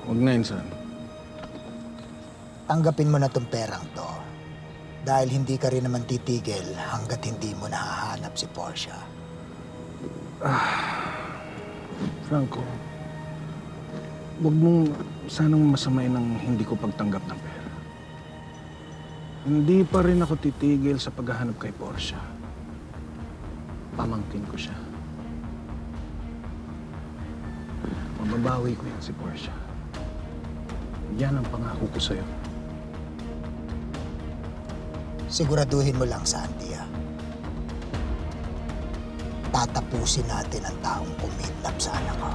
Huwag na, Insan. Tanggapin mo na tong perang to. Dahil hindi ka rin naman titigil hanggat hindi mo nahahanap si Portia. Franco, huwag mong sanang masamain ang hindi ko pagtanggap ng pera. Hindi pa rin ako titigil sa paghahanap kay Portia. Pamangkin ko siya. Mababawi ko yan si Portia. Yan ang pangako ko sa'yo. Siguraduhin mo lang, Sandy, ah. Tatapusin natin ang taong kumidnap sa anak ko.